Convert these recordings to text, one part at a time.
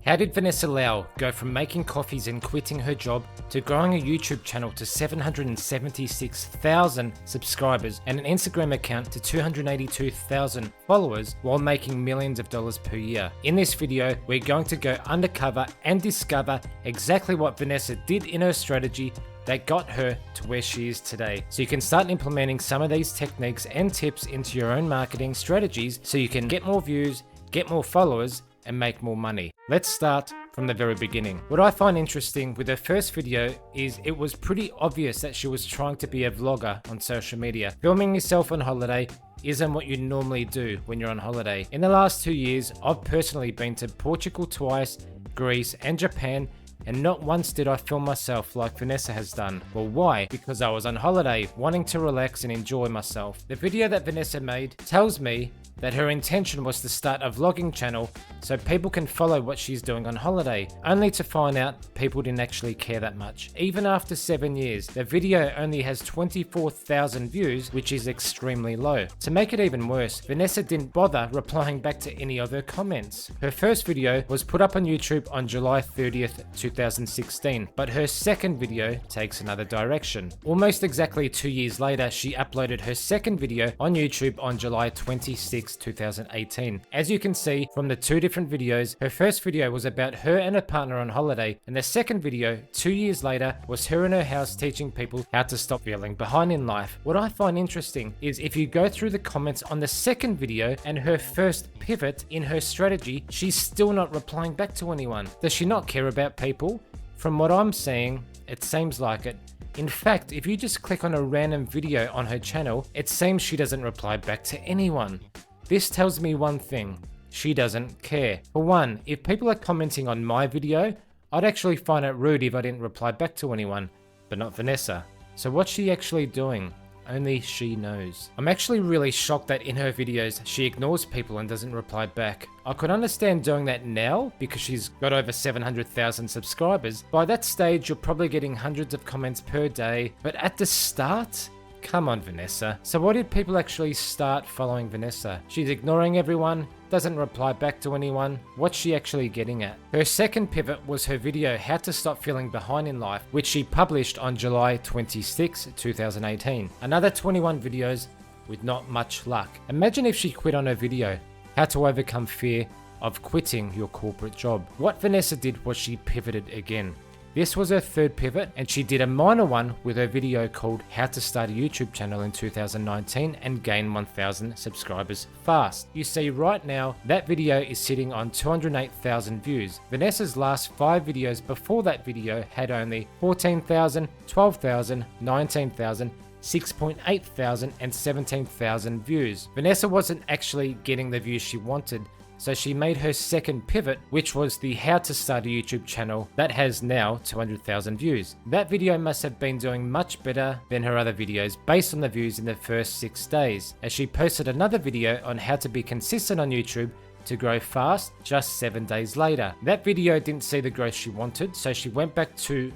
How did Vanessa Lau go from making coffees and quitting her job to growing a YouTube channel to 776,000 subscribers and an Instagram account to 282,000 followers while making millions of dollars per year? In this video, we're going to go undercover and discover exactly what Vanessa did in her strategy that got her to where she is today. So you can start implementing some of these techniques and tips into your own marketing strategies so you can get more views, get more followers, and make more money. Let's start from the very beginning. What I find interesting with her first video is it was pretty obvious that she was trying to be a vlogger on social media. Filming yourself on holiday isn't what you normally do when you're on holiday. In the last 2 years, I've personally been to Portugal twice, Greece, and Japan, and not once did I film myself like Vanessa has done. Well, why? Because I was on holiday, wanting to relax and enjoy myself. The video that Vanessa made tells me that her intention was to start a vlogging channel so people can follow what she's doing on holiday, only to find out people didn't actually care that much. Even after 7 years, the video only has 24,000 views, which is extremely low. To make it even worse, Vanessa didn't bother replying back to any of her comments. Her first video was put up on YouTube on July 30th, 2016, but her second video takes another direction. Almost exactly 2 years later, she uploaded her second video on YouTube on July 26th, 2018. As you can see from the two different videos, her first video was about her and her partner on holiday, and the second video, 2 years later, was her in her house teaching people how to stop feeling behind in life. What I find interesting is if you go through the comments on the second video and her first pivot in her strategy, she's still not replying back to anyone. Does she not care about people? From what I'm seeing, it seems like it. In fact, if you just click on a random video on her channel, it seems she doesn't reply back to anyone. This tells me one thing: she doesn't care. For one, if people are commenting on my video, I'd actually find it rude if I didn't reply back to anyone, but not Vanessa. So what's she actually doing? Only she knows. I'm actually really shocked that in her videos, she ignores people and doesn't reply back. I could understand doing that now because she's got over 700,000 subscribers. By that stage, you're probably getting hundreds of comments per day, but at the start, come on, Vanessa. So why did people actually start following Vanessa? She's ignoring everyone, doesn't reply back to anyone. What's she actually getting at? Her second pivot was her video, How to Stop Feeling Behind in Life, which she published on July 26, 2018. Another 21 videos with not much luck. Imagine if she quit on her video, How to Overcome Fear of Quitting Your Corporate Job. What Vanessa did was she pivoted again. This was her third pivot, and she did a minor one with her video called How to Start a YouTube Channel in 2019 and Gain 1,000 Subscribers Fast. You see right now, that video is sitting on 208,000 views. Vanessa's last 5 videos before that video had only 14,000, 12,000, 19,000, 6,800 and 17,000 views. Vanessa wasn't actually getting the views she wanted, so she made her second pivot, which was the How to Start a YouTube Channel that has now 200,000 views. That video must have been doing much better than her other videos based on the views in the first 6 days, as she posted another video on how to be consistent on YouTube to grow fast just 7 days later. That video didn't see the growth she wanted, so she went back to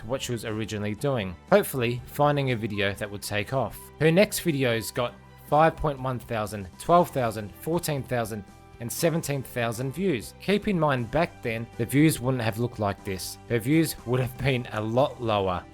what she was originally doing, hopefully finding a video that would take off. Her next videos got 5.1 thousand, 12,000, 14,000, and 17,000 views. Keep in mind, back then, the views wouldn't have looked like this. Her views would have been a lot lower.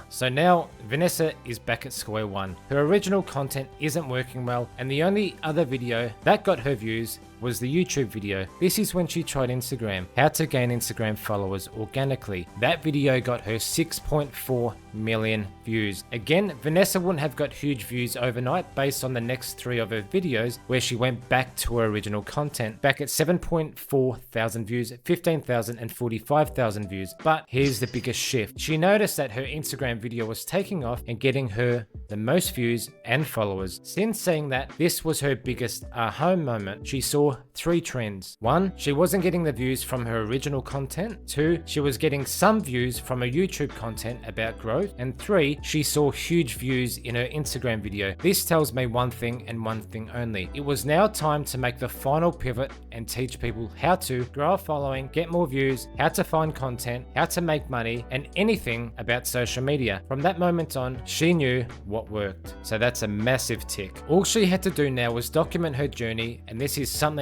So now, Vanessa is back at square one. Her original content isn't working well, and the only other video that got her views was the YouTube video. This is when she tried Instagram, how to gain Instagram followers organically. That video got her 6.4 million views. Again, Vanessa wouldn't have got huge views overnight based on the next 3 of her videos where she went back to her original content, back at 7.4 thousand views, 15,000 and 45,000 views. But here's the biggest shift. She noticed that her Instagram video was taking off and getting her the most views and followers. Since saying that, this was her biggest aha moment. She saw 3 trends. 1, she wasn't getting the views from her original content. 2, she was getting some views from her YouTube content about growth. And 3, she saw huge views in her Instagram video. This tells me one thing and one thing only. It was now time to make the final pivot and teach people how to grow a following, get more views, how to find content, how to make money, and anything about social media. From that moment on, she knew what worked. So that's a massive tick. All she had to do now was document her journey, and this is something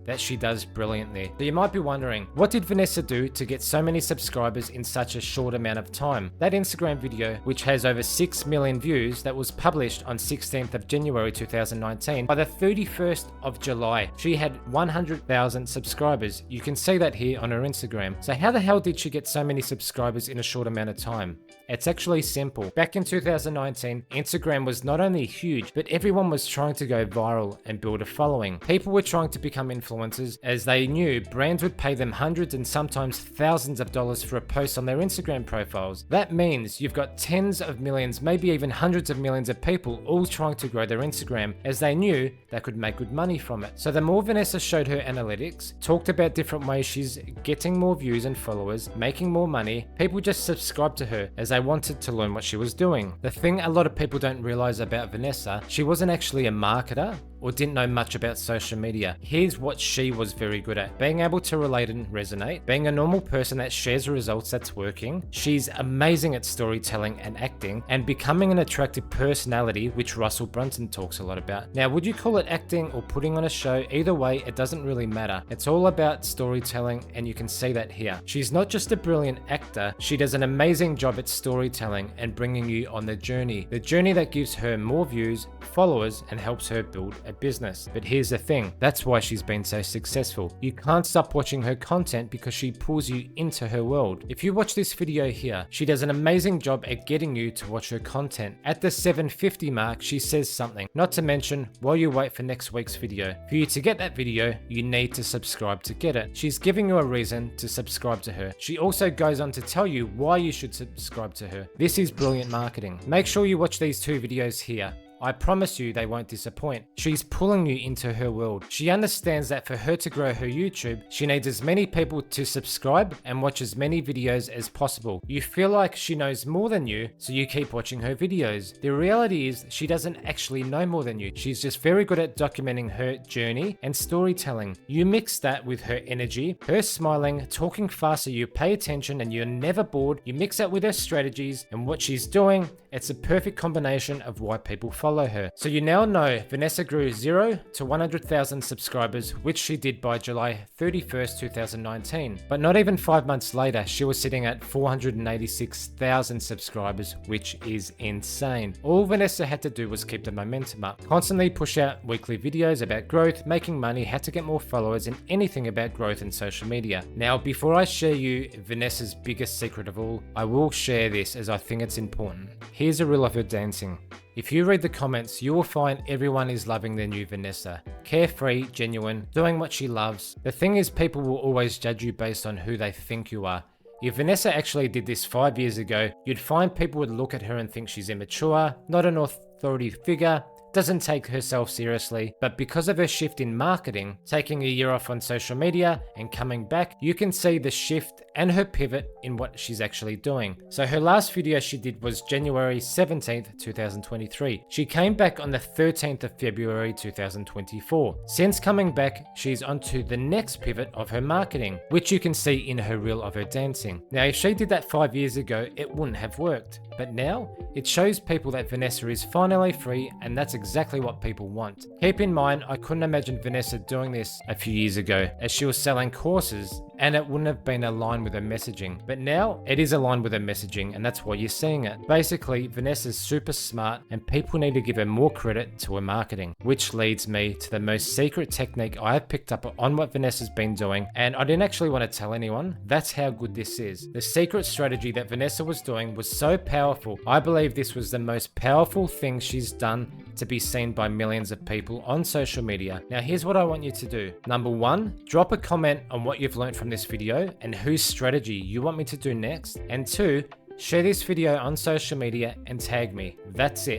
that she does brilliantly. So you might be wondering, what did Vanessa do to get so many subscribers in such a short amount of time? That Instagram video, which has over 6 million views, that was published on 16th of January 2019, by the 31st of July, she had 100,000 subscribers. You can see that here on her Instagram. So how the hell did she get so many subscribers in a short amount of time? It's actually simple. Back in 2019, Instagram was not only huge, but everyone was trying to go viral and build a following. People were trying to become influencers as they knew brands would pay them hundreds and sometimes thousands of dollars for a post on their Instagram profiles. That means you've got tens of millions, maybe even hundreds of millions of people all trying to grow their Instagram as they knew they could make good money from it. So the more Vanessa showed her analytics, talked about different ways she's getting more views and followers, making more money, people just subscribed to her as they wanted to learn what she was doing. The thing a lot of people don't realize about Vanessa, she wasn't actually a marketer or didn't know much about social media. Here's what she was very good at: being able to relate and resonate, being a normal person that shares results that's working. She's amazing at storytelling and acting, and becoming an attractive personality, which Russell Brunson talks a lot about. Now, would you call it acting or putting on a show? Either way, it doesn't really matter. It's all about storytelling, and you can see that here. She's not just a brilliant actor, she does an amazing job at storytelling and bringing you on the journey that gives her more views, followers, and helps her build a business. But here's the thing, that's why she's been so successful. You can't stop watching her content because she pulls you into her world. If you watch this video here, she does an amazing job at getting you to watch her content. At the 750 mark, she says something, not to mention while you wait for next week's video. For you to get that video, you need to subscribe to get it. She's giving you a reason to subscribe to her. She also goes on to tell you why you should subscribe to her. This is brilliant marketing. Make sure you watch these two videos here. I promise you they won't disappoint. She's pulling you into her world. She understands that for her to grow her YouTube, she needs as many people to subscribe and watch as many videos as possible. You feel like she knows more than you, so you keep watching her videos. The reality is she doesn't actually know more than you. She's just very good at documenting her journey and storytelling. You mix that with her energy, her smiling, talking fast so you pay attention and you're never bored. You mix that with her strategies and what she's doing. It's a perfect combination of why people follow her. So you now know Vanessa grew 0 to 100,000 subscribers, which she did by July 31st, 2019. But not even 5 months later, she was sitting at 486,000 subscribers, which is insane. All Vanessa had to do was keep the momentum up, constantly push out weekly videos about growth, making money, how to get more followers, and anything about growth in social media. Now, before I share you Vanessa's biggest secret of all, I will share this as I think it's important. Here's a reel of her dancing. If you read the comments, you will find everyone is loving their new Vanessa. Carefree, genuine, doing what she loves. The thing is, people will always judge you based on who they think you are. If Vanessa actually did this 5 years ago, you'd find people would look at her and think she's immature, not an authority figure, doesn't take herself seriously. But because of her shift in marketing, taking a year off on social media and coming back, you can see the shift and her pivot in what she's actually doing. So her last video she did was January 17th, 2023. She came back on the 13th of February 2024. Since coming back, she's onto the next pivot of her marketing, which you can see in her reel of her dancing. Now, if she did that 5 years ago, it wouldn't have worked. But now, it shows people that Vanessa is finally free, and that's exactly what people want. Keep in mind, I couldn't imagine Vanessa doing this a few years ago, as she was selling courses and it wouldn't have been aligned with her messaging. But now it is aligned with her messaging, and that's why you're seeing it. Basically, Vanessa's super smart and people need to give her more credit to her marketing, which leads me to the most secret technique I have picked up on what Vanessa's been doing, and I didn't actually want to tell anyone. That's how good this is. The secret strategy that Vanessa was doing was so powerful. I believe this was the most powerful thing she's done to be seen by millions of people on social media. Now, here's what I want you to do. Number 1, drop a comment on what you've learned from this video and whose strategy you want me to do next. And 2, share this video on social media and tag me. That's it.